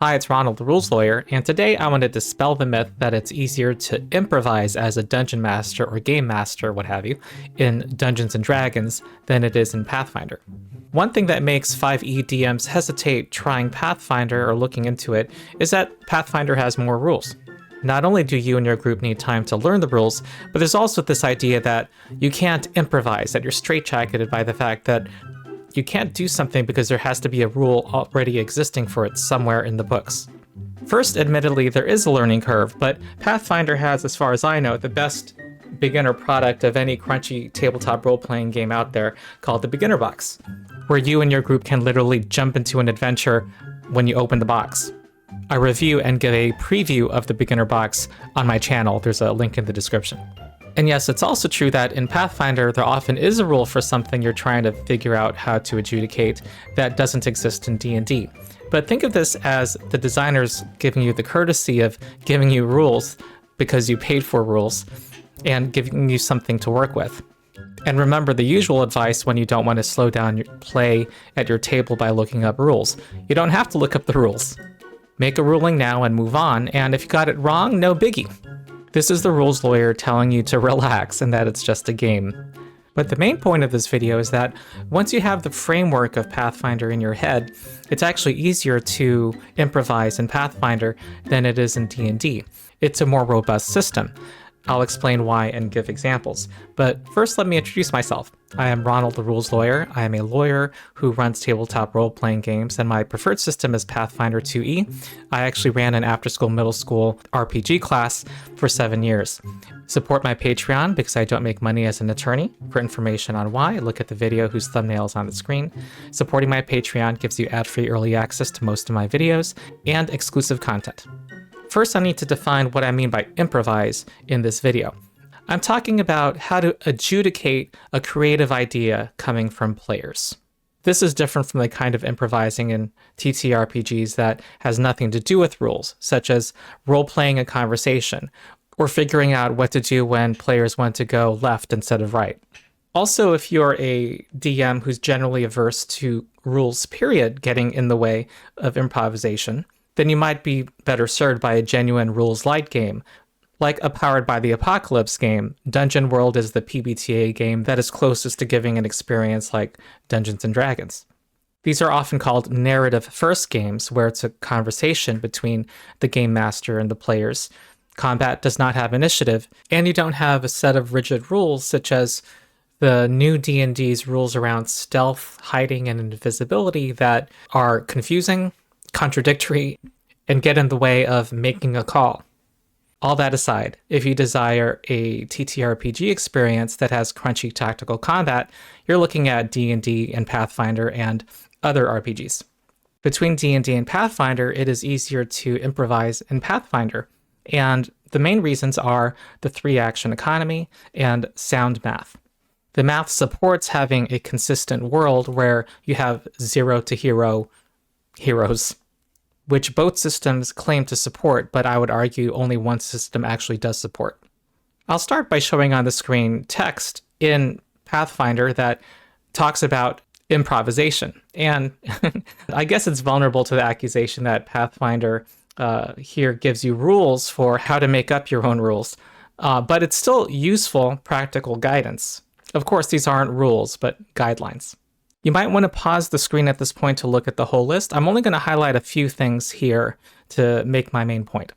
Hi, it's Ronald, the Rules Lawyer, and today I want to dispel the myth that it's easier to improvise as a dungeon master or game master, what have you, in Dungeons & Dragons than it is in Pathfinder. One thing that makes 5e DMs hesitate trying Pathfinder or looking into it is that Pathfinder has more rules. Not only do you and your group need time to learn the rules, but there's also this idea that you can't improvise, that you're straitjacketed by the fact that you can't do something because there has to be a rule already existing for it somewhere in the books. First, admittedly, there is a learning curve, but Pathfinder has, as far as I know, the best beginner product of any crunchy tabletop role-playing game out there called the Beginner Box, where you and your group can literally jump into an adventure when you open the box. I review and give a preview of the Beginner Box on my channel. There's a link in the description. And yes, it's also true that in Pathfinder, there often is a rule for something you're trying to figure out how to adjudicate that doesn't exist in D&D. But think of this as the designers giving you the courtesy of giving you rules because you paid for rules and giving you something to work with. And remember the usual advice when you don't want to slow down your play at your table by looking up rules. You don't have to look up the rules. Make a ruling now and move on, and if you got it wrong, no biggie. This is the rules lawyer telling you to relax and that it's just a game. But the main point of this video is that once you have the framework of Pathfinder in your head, it's actually easier to improvise in Pathfinder than it is in D&D. It's a more robust system. I'll explain why and give examples. But first, let me introduce myself. I am Ronald, the Rules Lawyer. I am a lawyer who runs tabletop role-playing games, and my preferred system is Pathfinder 2e. I actually ran an after-school middle school RPG class for 7 years. Support my Patreon because I don't make money as an attorney. For information on why, look at the video whose thumbnail is on the screen. Supporting my Patreon gives you ad-free early access to most of my videos and exclusive content. First, I need to define what I mean by improvise in this video. I'm talking about how to adjudicate a creative idea coming from players. This is different from the kind of improvising in TTRPGs that has nothing to do with rules, such as role-playing a conversation, or figuring out what to do when players want to go left instead of right. Also, if you're a DM who's generally averse to rules, period, getting in the way of improvisation, then you might be better served by a genuine rules-light game. Like a Powered by the Apocalypse game, Dungeon World is the PBTA game that is closest to giving an experience like Dungeons & Dragons. These are often called narrative-first games, where it's a conversation between the game master and the players. Combat does not have initiative, and you don't have a set of rigid rules, such as the new D&D's rules around stealth, hiding, and invisibility that are confusing, contradictory, and get in the way of making a call. All that aside, if you desire a TTRPG experience that has crunchy tactical combat, you're looking at D&D and Pathfinder and other RPGs. Between D&D and Pathfinder, it is easier to improvise in Pathfinder, and the main reasons are the 3-action economy and sound math. The math supports having a consistent world where you have 0 to hero heroes, which both systems claim to support, but I would argue only one system actually does support. I'll start by showing on the screen text in Pathfinder that talks about improvisation. And I guess it's vulnerable to the accusation that Pathfinder here gives you rules for how to make up your own rules, but it's still useful, practical guidance. Of course, these aren't rules, but guidelines. You might want to pause the screen at this point to look at the whole list. I'm only going to highlight a few things here to make my main point.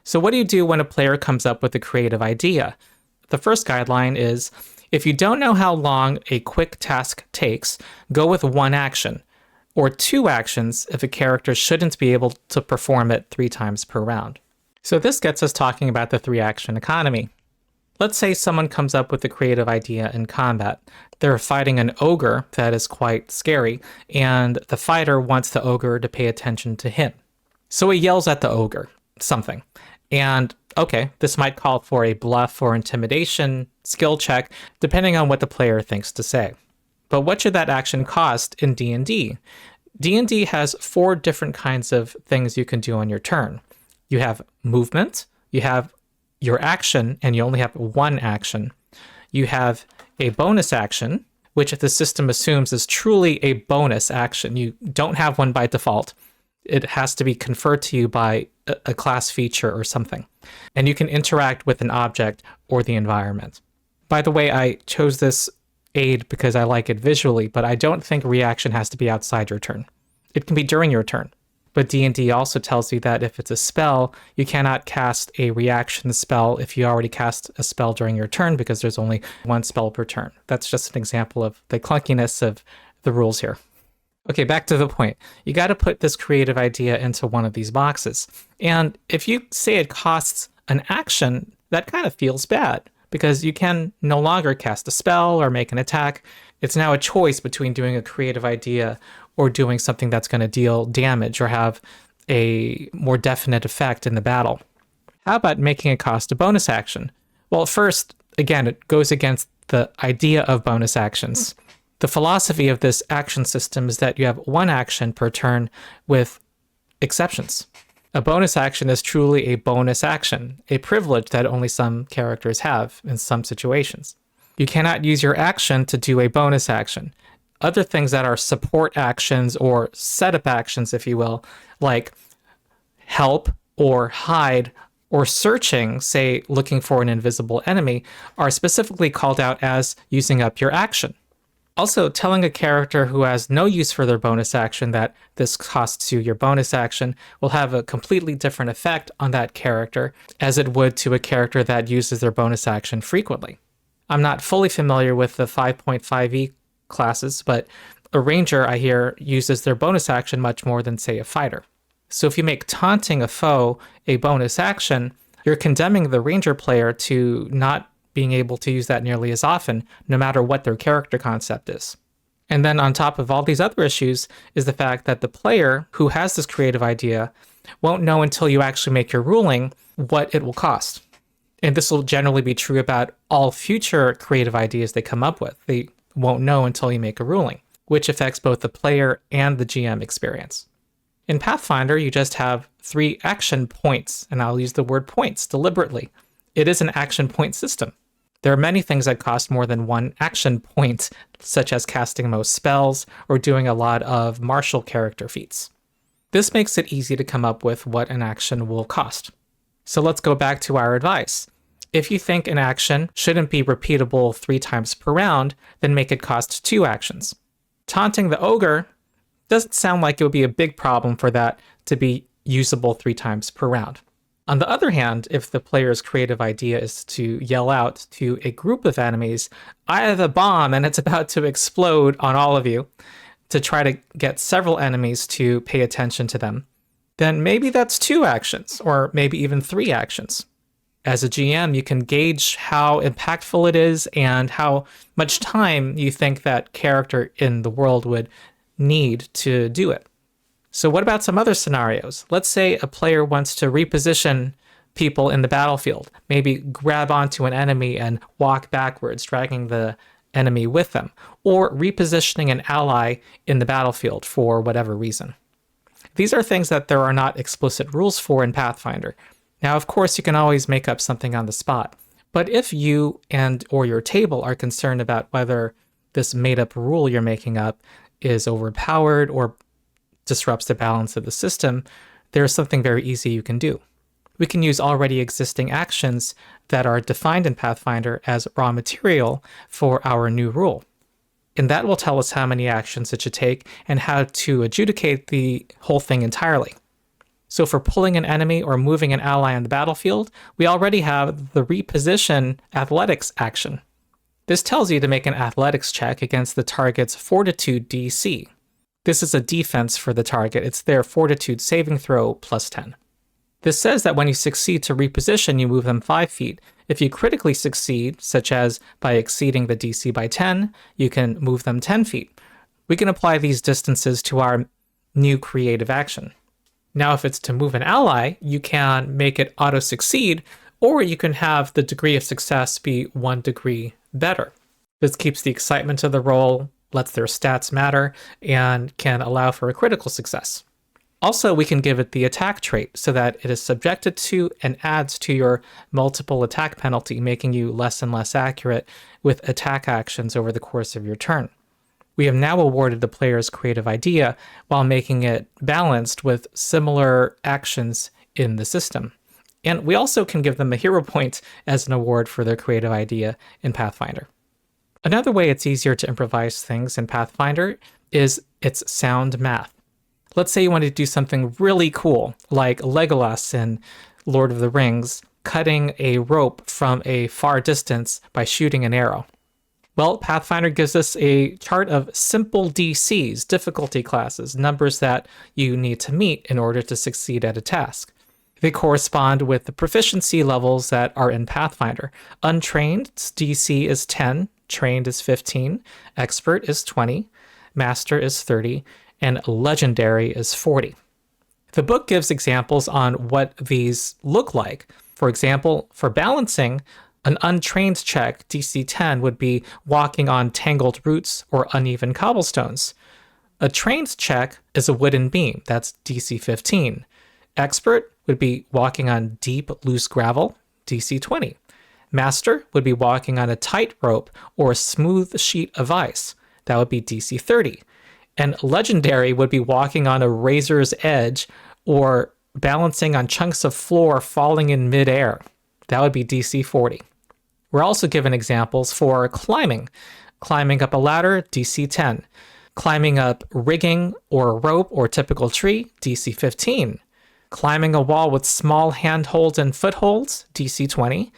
So what do you do when a player comes up with a creative idea? The first guideline is, if you don't know how long a quick task takes, go with 1 action, or 2 actions if a character shouldn't be able to perform it 3 times per round. So this gets us talking about the 3-action economy. Let's say someone comes up with a creative idea in combat. They're fighting an ogre that is quite scary, and the fighter wants the ogre to pay attention to him. So he yells at the ogre something. And okay, this might call for a bluff or intimidation skill check, depending on what the player thinks to say. But what should that action cost in D&D? D&D has 4 different kinds of things you can do on your turn. You have movement, you have your action, and you only have 1 action. You have a bonus action, which the system assumes is truly a bonus action. You don't have one by default. It has to be conferred to you by a class feature or something. And you can interact with an object or the environment. By the way, I chose this aid because I like it visually, but I don't think reaction has to be outside your turn. It can be during your turn. But D&D also tells you that if it's a spell, you cannot cast a reaction spell if you already cast a spell during your turn because there's only one spell per turn. That's just an example of the clunkiness of the rules here. Okay, back to the point. You got to put this creative idea into one of these boxes. And if you say it costs an action, that kind of feels bad because you can no longer cast a spell or make an attack. It's now a choice between doing a creative idea or doing something that's going to deal damage or have a more definite effect in the battle. How about making it cost a bonus action? Well, first, again, it goes against the idea of bonus actions. The philosophy of this action system is that you have one action per turn with exceptions. A bonus action is truly a bonus action, a privilege that only some characters have in some situations. You cannot use your action to do a bonus action. Other things that are support actions or setup actions, if you will, like help or hide or searching, say looking for an invisible enemy, are specifically called out as using up your action. Also, telling a character who has no use for their bonus action that this costs you your bonus action will have a completely different effect on that character as it would to a character that uses their bonus action frequently. I'm not fully familiar with the 5.5e classes, but a ranger, I hear, uses their bonus action much more than, say, a fighter. So if you make taunting a foe a bonus action, you're condemning the ranger player to not being able to use that nearly as often, no matter what their character concept is. And then on top of all these other issues is the fact that the player who has this creative idea won't know until you actually make your ruling what it will cost. And this will generally be true about all future creative ideas they come up with. They won't know until you make a ruling, which affects both the player and the GM experience. In Pathfinder, you just have 3 action points, and I'll use the word points deliberately. It is an action point system. There are many things that cost more than 1 action point, such as casting most spells or doing a lot of martial character feats. This makes it easy to come up with what an action will cost. So let's go back to our advice. If you think an action shouldn't be repeatable 3 times per round, then make it cost 2 actions. Taunting the ogre doesn't sound like it would be a big problem for that to be usable 3 times per round. On the other hand, if the player's creative idea is to yell out to a group of enemies, I have a bomb and it's about to explode on all of you, to try to get several enemies to pay attention to them, then maybe that's 2 actions, or maybe even 3 actions. As a GM, you can gauge how impactful it is and how much time you think that character in the world would need to do it. So what about some other scenarios? Let's say a player wants to reposition people in the battlefield, maybe grab onto an enemy and walk backwards, dragging the enemy with them, or repositioning an ally in the battlefield for whatever reason. These are things that there are not explicit rules for in Pathfinder. Now, of course, you can always make up something on the spot, but if you and or your table are concerned about whether this made-up rule you're making up is overpowered or disrupts the balance of the system, there's something very easy you can do. We can use already existing actions that are defined in Pathfinder as raw material for our new rule. And that will tell us how many actions it should take and how to adjudicate the whole thing entirely. So for pulling an enemy or moving an ally on the battlefield, we already have the reposition athletics action. This tells you to make an athletics check against the target's fortitude DC. This is a defense for the target. It's their fortitude saving throw plus 10. This says that when you succeed to reposition, you move them 5 feet. If you critically succeed, such as by exceeding the DC by 10, you can move them 10 feet. We can apply these distances to our new creative action. Now, if it's to move an ally, you can make it auto-succeed, or you can have the degree of success be 1 degree better. This keeps the excitement of the roll, lets their stats matter, and can allow for a critical success. Also, we can give it the attack trait so that it is subjected to and adds to your multiple attack penalty, making you less and less accurate with attack actions over the course of your turn. We have now awarded the player's creative idea while making it balanced with similar actions in the system. And we also can give them a hero point as an award for their creative idea in Pathfinder. Another way it's easier to improvise things in Pathfinder is its sound math. Let's say you want to do something really cool, like Legolas in Lord of the Rings, cutting a rope from a far distance by shooting an arrow. Well, Pathfinder gives us a chart of simple DCs, difficulty classes, numbers that you need to meet in order to succeed at a task. They correspond with the proficiency levels that are in Pathfinder. Untrained DC is 10, trained is 15, expert is 20, master is 30, and legendary is 40. The book gives examples on what these look like. For example, for balancing, an untrained check, DC 10, would be walking on tangled roots or uneven cobblestones. A trained check is a wooden beam, that's DC 15. Expert would be walking on deep, loose gravel, DC 20. Master would be walking on a tight rope or a smooth sheet of ice, that would be DC 30. And legendary would be walking on a razor's edge or balancing on chunks of floor falling in midair, that would be DC 40. We're also given examples for climbing. Climbing up a ladder, DC 10. Climbing up rigging or a rope or typical tree, DC 15. Climbing a wall with small handholds and footholds, DC 20.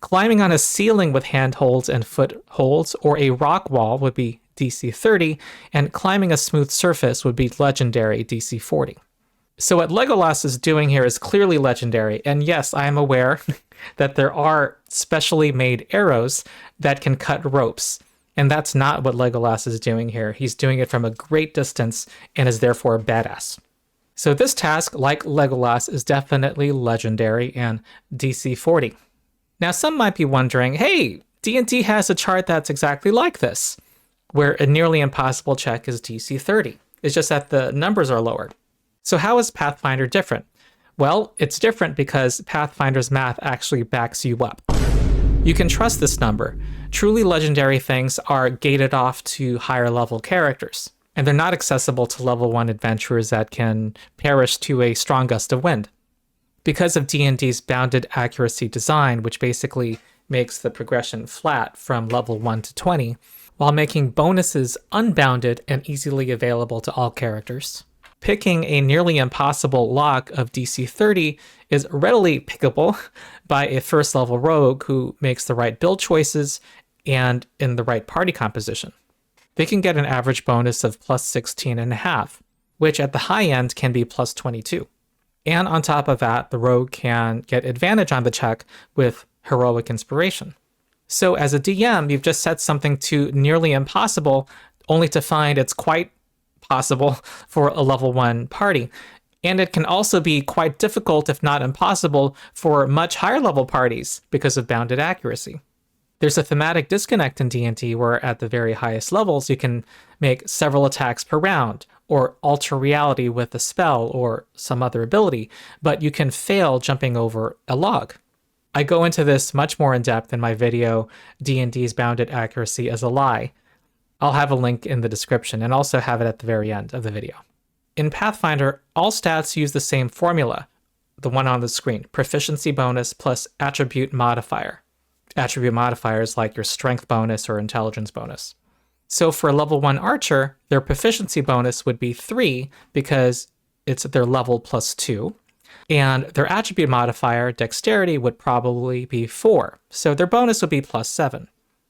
Climbing on a ceiling with handholds and footholds or a rock wall would be DC 30, and climbing a smooth surface would be legendary, DC 40. So what Legolas is doing here is clearly legendary, and yes, I am aware that there are specially made arrows that can cut ropes, and that's not what Legolas is doing here. He's doing it from a great distance and is therefore badass. So this task, like Legolas, is definitely legendary and DC 40. Now some might be wondering, hey, D&D has a chart that's exactly like this, where a nearly impossible check is DC 30. It's just that the numbers are lower. So how is Pathfinder different? Well, it's different because Pathfinder's math actually backs you up. You can trust this number. Truly legendary things are gated off to higher level characters, and they're not accessible to level 1 adventurers that can perish to a strong gust of wind. Because of D&D's bounded accuracy design, which basically makes the progression flat from level 1 to 20, while making bonuses unbounded and easily available to all characters. Picking a nearly impossible lock of DC 30 is readily pickable by a first level rogue who makes the right build choices and in the right party composition. They can get an average bonus of plus 16.5, which at the high end can be plus 22. And on top of that, the rogue can get advantage on the check with heroic inspiration. So as a DM, you've just set something to nearly impossible only to find it's quite possible for a level 1 party. And it can also be quite difficult, if not impossible, for much higher level parties because of bounded accuracy. There's a thematic disconnect in D&D where at the very highest levels you can make several attacks per round, or alter reality with a spell or some other ability, but you can fail jumping over a log. I go into this much more in depth in my video, D&D's Bounded Accuracy as a Lie. I'll have a link in the description and also have it at the very end of the video. In Pathfinder, all stats use the same formula, the one on the screen, proficiency bonus plus attribute modifier. Attribute modifiers like your strength bonus or intelligence bonus. So for a level 1 archer, their proficiency bonus would be 3 because it's their level plus 2. And their attribute modifier, dexterity, would probably be 4. So their bonus would be plus 7.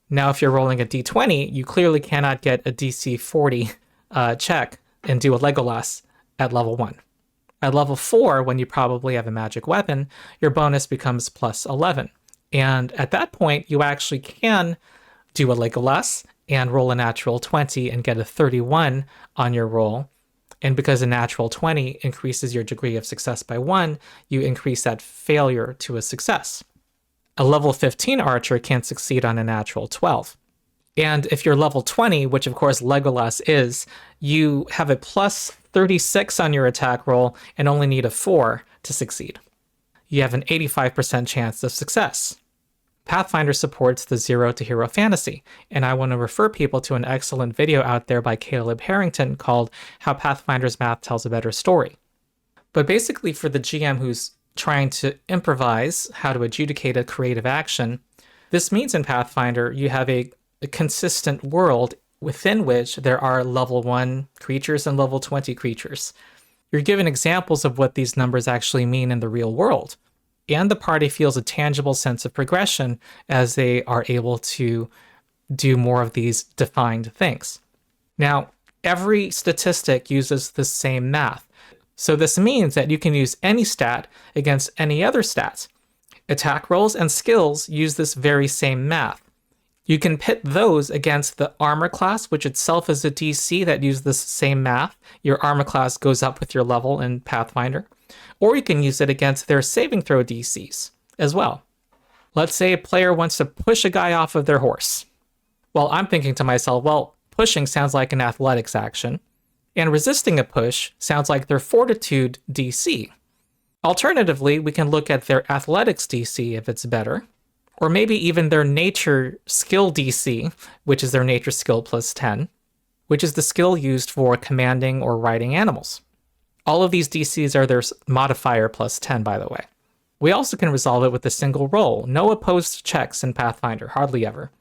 Now, if you're rolling a d20, you clearly cannot get a DC 40 check and do a Legolas at level 1. At level 4, when you probably have a magic weapon, your bonus becomes plus 11. And at that point, you actually can do a Legolas and roll a natural 20 and get a 31 on your roll. And because a natural 20 increases your degree of success by 1, you increase that failure to a success. A level 15 archer can succeed on a natural 12. And if you're level 20, which of course Legolas is, you have a plus 36 on your attack roll and only need a 4 to succeed. You have an 85% chance of success. Pathfinder supports the Zero to Hero fantasy, and I want to refer people to an excellent video out there by Kaleb Harrington called How Pathfinder's Math Tells a Better Story. But basically for the GM who's trying to improvise how to adjudicate a creative action, this means in Pathfinder you have a consistent world within which there are level 1 creatures and level 20 creatures. You're given examples of what these numbers actually mean in the real world, and the party feels a tangible sense of progression as they are able to do more of these defined things. Now, every statistic uses the same math, so this means that you can use any stat against any other stat. Attack rolls and skills use this very same math. You can pit those against the armor class, which itself is a DC that uses this same math. Your armor class goes up with your level in Pathfinder. Or you can use it against their saving throw DCs as well. Let's say a player wants to push a guy off of their horse. Well, I'm thinking to myself, well, pushing sounds like an athletics action, and resisting a push sounds like their fortitude DC. Alternatively, we can look at their athletics DC if it's better, or maybe even their nature skill DC, which is their nature skill plus 10, which is the skill used for commanding or riding animals. All of these DCs are their modifier plus 10, by the way. We also can resolve it with a single roll. No opposed checks in Pathfinder, hardly ever.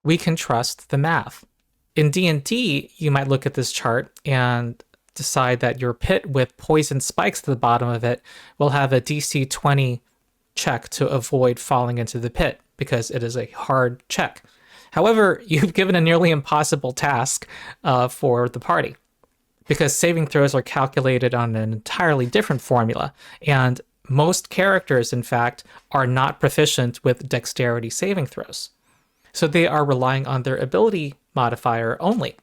We can trust the math. In D&D, you might look at this chart and decide that your pit with poison spikes at the bottom of it will have a DC 20 check to avoid falling into the pit, because it is a hard check. However, you've given a nearly impossible task for the party, because saving throws are calculated on an entirely different formula, and most characters, in fact, are not proficient with dexterity saving throws. So they are relying on their ability modifier only.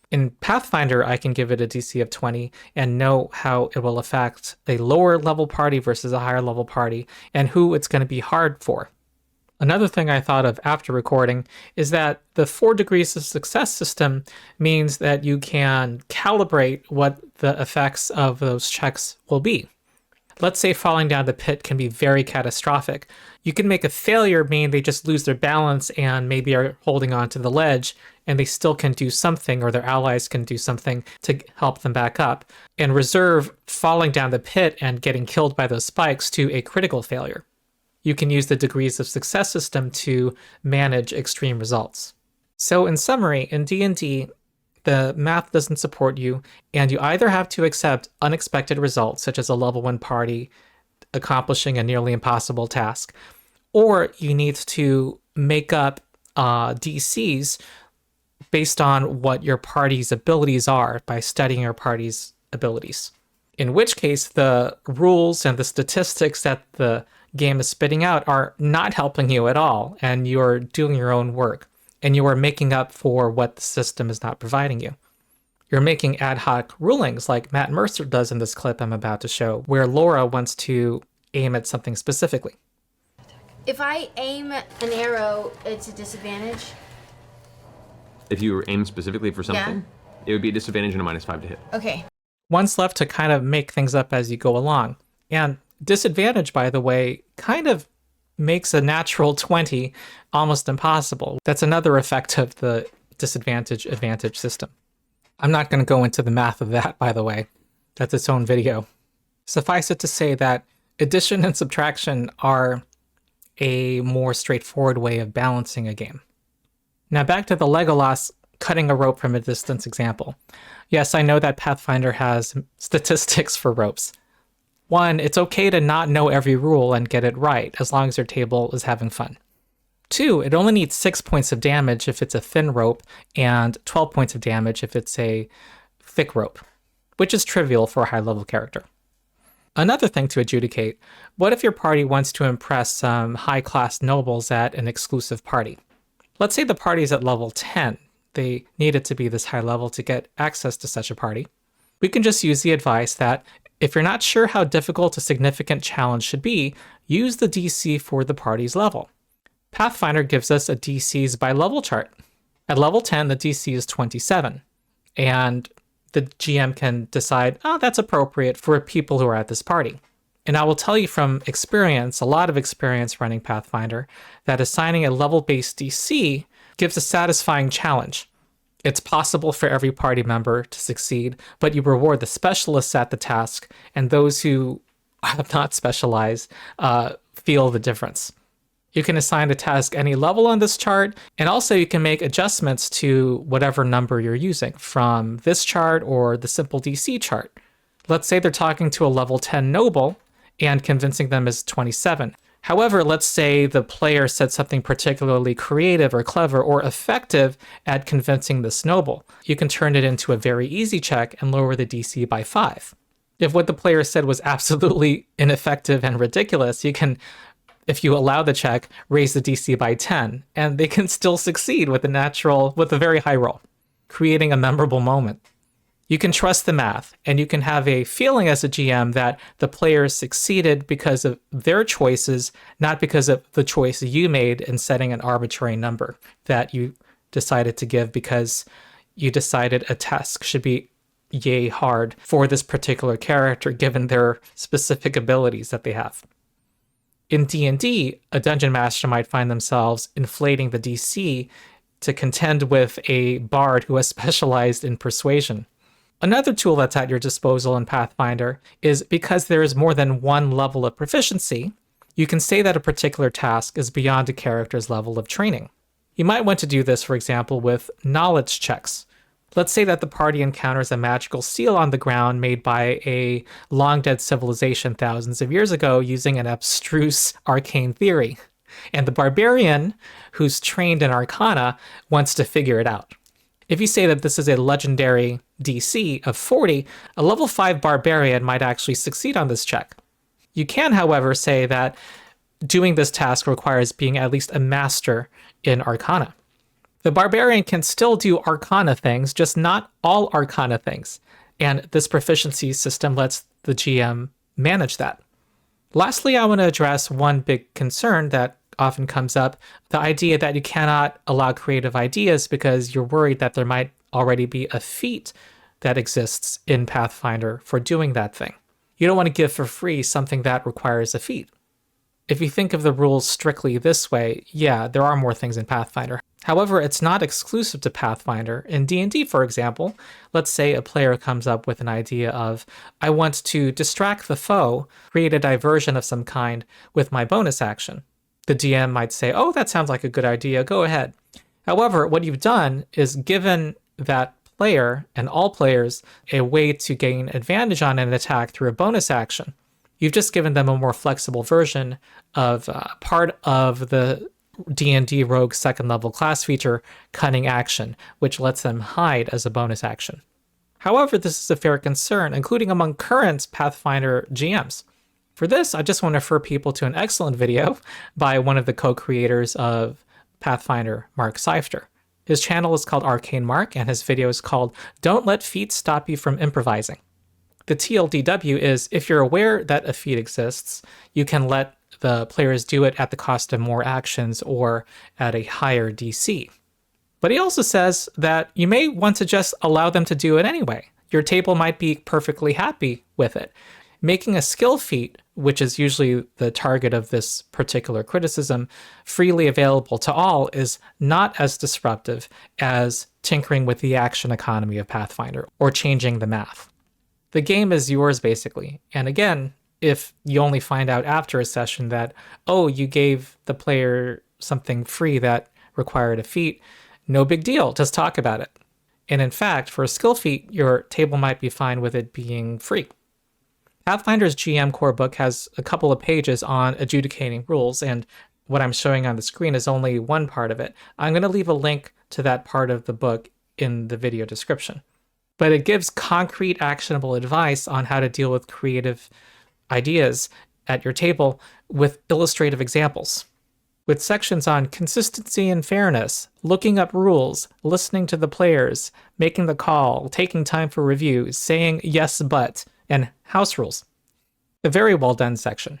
In Pathfinder, I can give it a DC of 20 and know how it will affect a lower level party versus a higher level party and who it's going to be hard for. Another thing I thought of after recording is that the 4 degrees of success system means that you can calibrate what the effects of those checks will be. Let's say falling down the pit can be very catastrophic. You can make a failure mean they just lose their balance and maybe are holding on to the ledge, and they still can do something, or their allies can do something to help them back up, and reserve falling down the pit and getting killed by those spikes to a critical failure. You can use the degrees of success system to manage extreme results. So in summary, in D&D, the math doesn't support you, and you either have to accept unexpected results, such as a level 1 party accomplishing a nearly impossible task, or you need to make up DCs based on what your party's abilities are by studying your party's abilities. In which case, the rules and the statistics that the game is spitting out are not helping you at all, and you're doing your own work. And you are making up for what the system is not providing you. You're making ad hoc rulings like Matt Mercer does in this clip I'm about to show, where Laura wants to aim at something specifically. If I aim an arrow, it's a disadvantage? If you aim specifically for something, it would be a disadvantage and a -5 to hit. Okay. One's left to kind of make things up as you go along. And disadvantage, by the way, kind of makes a natural 20 almost impossible. That's another effect of the disadvantage-advantage system. I'm not going to go into the math of that, by the way. That's its own video. Suffice it to say that addition and subtraction are a more straightforward way of balancing a game. Now back to the Legolas cutting a rope from a distance example. Yes, I know that Pathfinder has statistics for ropes. 1, it's okay to not know every rule and get it right, as long as your table is having fun. 2, it only needs 6 points of damage if it's a thin rope, and 12 points of damage if it's a thick rope, which is trivial for a high-level character. Another thing to adjudicate, what if your party wants to impress some high-class nobles at an exclusive party? Let's say the party's at level 10. They need it to be this high level to get access to such a party. We can just use the advice that if you're not sure how difficult a significant challenge should be, use the DC for the party's level. Pathfinder gives us a DCs by level chart. At level 10, the DC is 27, and the GM can decide, oh, that's appropriate for people who are at this party. And I will tell you from experience, a lot of experience running Pathfinder, that assigning a level-based DC gives a satisfying challenge. It's possible for every party member to succeed, but you reward the specialists at the task, and those who have not specialized feel the difference. You can assign the task any level on this chart, and also you can make adjustments to whatever number you're using from this chart or the Simple DC chart. Let's say they're talking to a level 10 noble, and convincing them is 27. However, let's say the player said something particularly creative or clever or effective at convincing this noble. You can turn it into a very easy check and lower the DC by 5. If what the player said was absolutely ineffective and ridiculous, you can, if you allow the check, raise the DC by 10, and they can still succeed with a very high roll, creating a memorable moment. You can trust the math, and you can have a feeling as a GM that the players succeeded because of their choices, not because of the choice you made in setting an arbitrary number that you decided to give because you decided a task should be yay hard for this particular character given their specific abilities that they have. In D&D, a dungeon master might find themselves inflating the DC to contend with a bard who has specialized in persuasion. Another tool that's at your disposal in Pathfinder is because there is more than one level of proficiency, you can say that a particular task is beyond a character's level of training. You might want to do this, for example, with knowledge checks. Let's say that the party encounters a magical seal on the ground made by a long-dead civilization thousands of years ago using an abstruse arcane theory, and the barbarian, who's trained in Arcana, wants to figure it out. If you say that this is a legendary DC of 40, a level 5 barbarian might actually succeed on this check. You can, however, say that doing this task requires being at least a master in Arcana. The barbarian can still do Arcana things, just not all Arcana things, and this proficiency system lets the GM manage that. Lastly, I want to address one big concern that often comes up, the idea that you cannot allow creative ideas because you're worried that there might already be a feat that exists in Pathfinder for doing that thing. You don't want to give for free something that requires a feat. If you think of the rules strictly this way, yeah, there are more things in Pathfinder. However, it's not exclusive to Pathfinder. In D&D, for example, let's say a player comes up with an idea of, I want to distract the foe, create a diversion of some kind with my bonus action. The DM might say, oh, that sounds like a good idea, go ahead. However, what you've done is given that player and all players a way to gain advantage on an attack through a bonus action. You've just given them a more flexible version of part of the D&D Rogue second level class feature, Cunning Action, which lets them hide as a bonus action. However, this is a fair concern, including among current Pathfinder GMs. For this, I just want to refer people to an excellent video by one of the co-creators of Pathfinder, Mark Seifter. His channel is called Arcane Mark, and his video is called Don't Let Feats Stop You from Improvising. The TLDW is, if you're aware that a feat exists, you can let the players do it at the cost of more actions or at a higher DC. But he also says that you may want to just allow them to do it anyway. Your table might be perfectly happy with it. Making a skill feat, which is usually the target of this particular criticism, freely available to all is not as disruptive as tinkering with the action economy of Pathfinder or changing the math. The game is yours, basically. And again, if you only find out after a session that, oh, you gave the player something free that required a feat, no big deal, just talk about it. And in fact, for a skill feat, your table might be fine with it being free. Pathfinder's GM Core book has a couple of pages on adjudicating rules, and what I'm showing on the screen is only one part of it. I'm going to leave a link to that part of the book in the video description. But it gives concrete, actionable advice on how to deal with creative ideas at your table with illustrative examples. With sections on consistency and fairness, looking up rules, listening to the players, making the call, taking time for reviews, saying yes but, and house rules. A very well done section.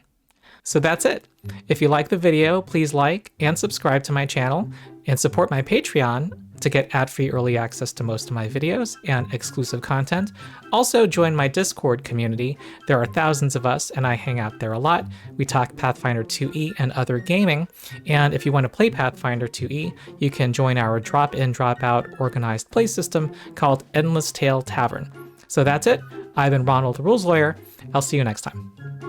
So that's it. If you like the video, please like and subscribe to my channel and support my Patreon to get ad-free early access to most of my videos and exclusive content. Also join my Discord community. There are thousands of us and I hang out there a lot. We talk Pathfinder 2e and other gaming. And if you want to play Pathfinder 2e, you can join our drop-in, drop-out organized play system called Endless Tale Tavern. So that's it. I've been Ronald the Rules Lawyer. I'll see you next time.